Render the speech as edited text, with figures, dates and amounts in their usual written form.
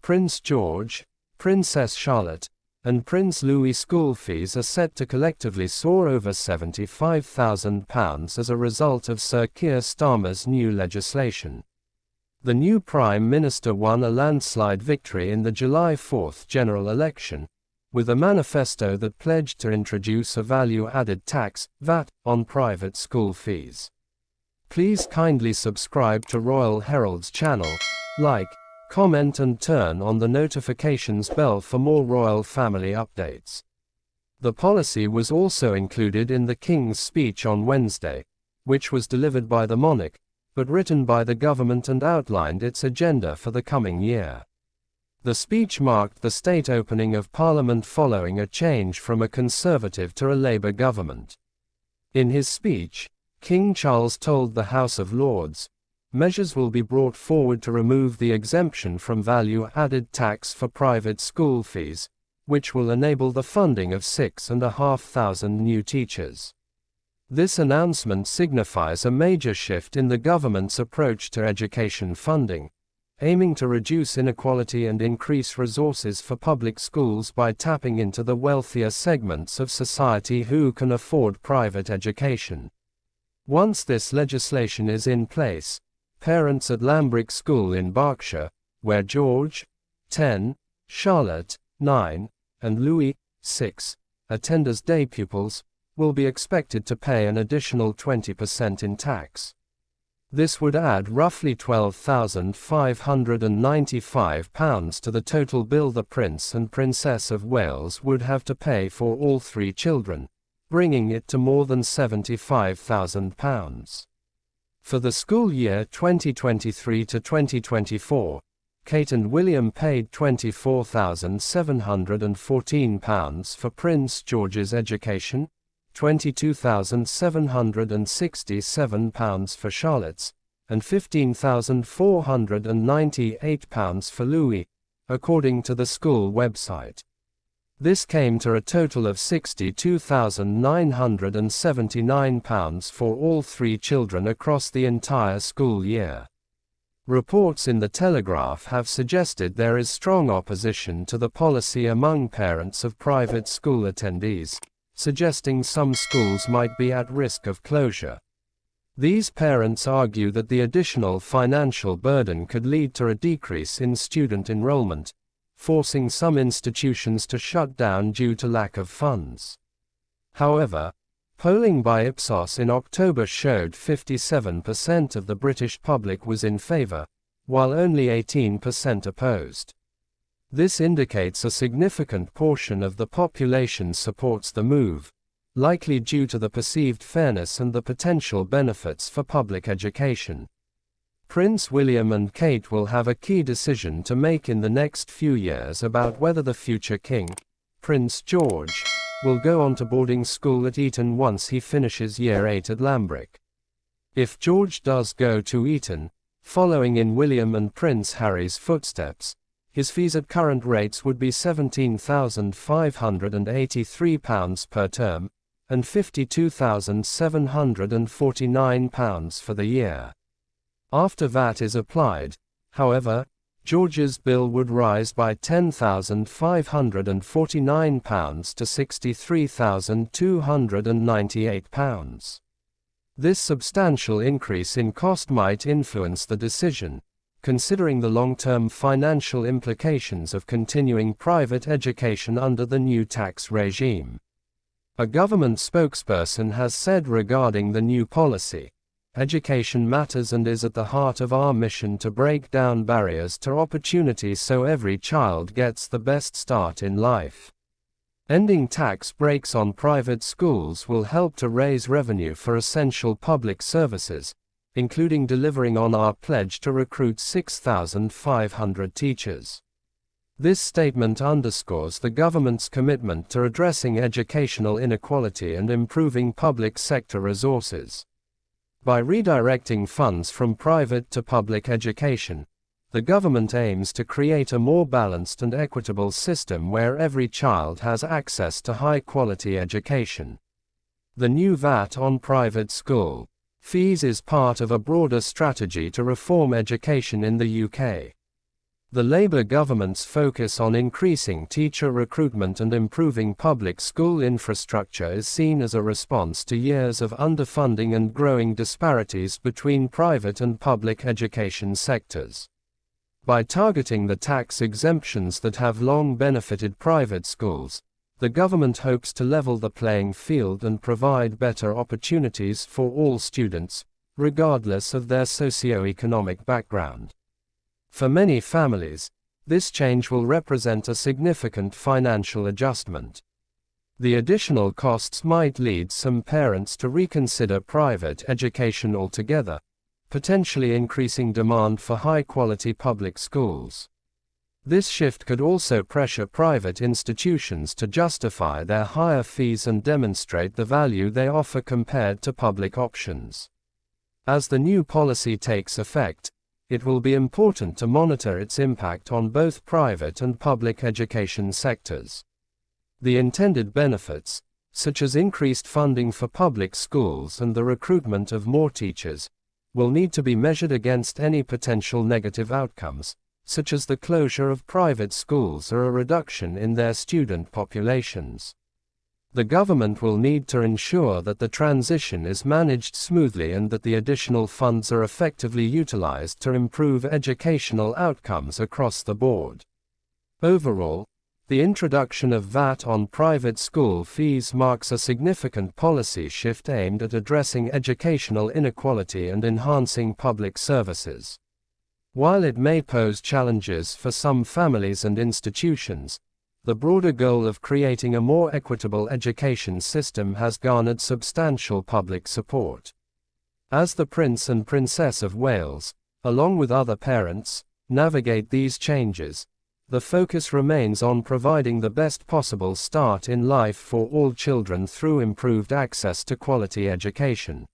Prince George, Princess Charlotte, and Prince Louis school fees are set to collectively soar over £75,000 as a result of Sir Keir Starmer's new legislation. The new Prime Minister won a landslide victory in the July 4th general election, with a manifesto that pledged to introduce a value-added tax, VAT, on private school fees. Please kindly subscribe to Royal Herald's channel, like, comment and turn on the notifications bell for more royal family updates. The policy was also included in the King's speech on Wednesday, which was delivered by the monarch, but written by the government and outlined its agenda for the coming year. The speech marked the state opening of Parliament following a change from a Conservative to a Labour government. In his speech, King Charles told the House of Lords, measures will be brought forward to remove the exemption from value-added tax for private school fees, which will enable the funding of 6,500 new teachers. This announcement signifies a major shift in the government's approach to education funding, aiming to reduce inequality and increase resources for public schools by tapping into the wealthier segments of society who can afford private education. Once this legislation is in place, parents at Lambrick School in Berkshire, where George, 10, Charlotte, 9, and Louis, 6, attend as day pupils, will be expected to pay an additional 20% in tax. This would add roughly £12,595 to the total bill the Prince and Princess of Wales would have to pay for all three children, bringing it to more than £75,000. For the school year 2023 to 2024, Kate and William paid £24,714 for Prince George's education, £22,767 for Charlotte's, and £15,498 for Louis, according to the school website. This came to a total of £62,979 for all three children across the entire school year. Reports in The Telegraph have suggested there is strong opposition to the policy among parents of private school attendees, suggesting some schools might be at risk of closure. These parents argue that the additional financial burden could lead to a decrease in student enrollment, forcing some institutions to shut down due to lack of funds. However, polling by Ipsos in October showed 57% of the British public was in favour, while only 18% opposed. This indicates a significant portion of the population supports the move, likely due to the perceived fairness and the potential benefits for public education. Prince William and Kate will have a key decision to make in the next few years about whether the future king, Prince George, will go on to boarding school at Eton once he finishes Year 8 at Lambrick. If George does go to Eton, following in William and Prince Harry's footsteps, his fees at current rates would be £17,583 per term, and £52,749 for the year. After VAT is applied, however, George's bill would rise by £10,549 to £63,298. This substantial increase in cost might influence the decision, considering the long-term financial implications of continuing private education under the new tax regime. A government spokesperson has said regarding the new policy, "Education matters and is at the heart of our mission to break down barriers to opportunity so every child gets the best start in life. Ending tax breaks on private schools will help to raise revenue for essential public services, including delivering on our pledge to recruit 6,500 teachers." This statement underscores the government's commitment to addressing educational inequality and improving public sector resources. By redirecting funds from private to public education, the government aims to create a more balanced and equitable system where every child has access to high-quality education. The new VAT on private school fees is part of a broader strategy to reform education in the UK. The Labour government's focus on increasing teacher recruitment and improving public school infrastructure is seen as a response to years of underfunding and growing disparities between private and public education sectors. By targeting the tax exemptions that have long benefited private schools, the government hopes to level the playing field and provide better opportunities for all students, regardless of their socio-economic background. For many families, this change will represent a significant financial adjustment. The additional costs might lead some parents to reconsider private education altogether, potentially increasing demand for high-quality public schools. This shift could also pressure private institutions to justify their higher fees and demonstrate the value they offer compared to public options. As the new policy takes effect, it will be important to monitor its impact on both private and public education sectors. The intended benefits, such as increased funding for public schools and the recruitment of more teachers, will need to be measured against any potential negative outcomes, such as the closure of private schools or a reduction in their student populations. The government will need to ensure that the transition is managed smoothly and that the additional funds are effectively utilized to improve educational outcomes across the board. Overall, the introduction of VAT on private school fees marks a significant policy shift aimed at addressing educational inequality and enhancing public services. While it may pose challenges for some families and institutions, the broader goal of creating a more equitable education system has garnered substantial public support. As the Prince and Princess of Wales, along with other parents, navigate these changes, the focus remains on providing the best possible start in life for all children through improved access to quality education.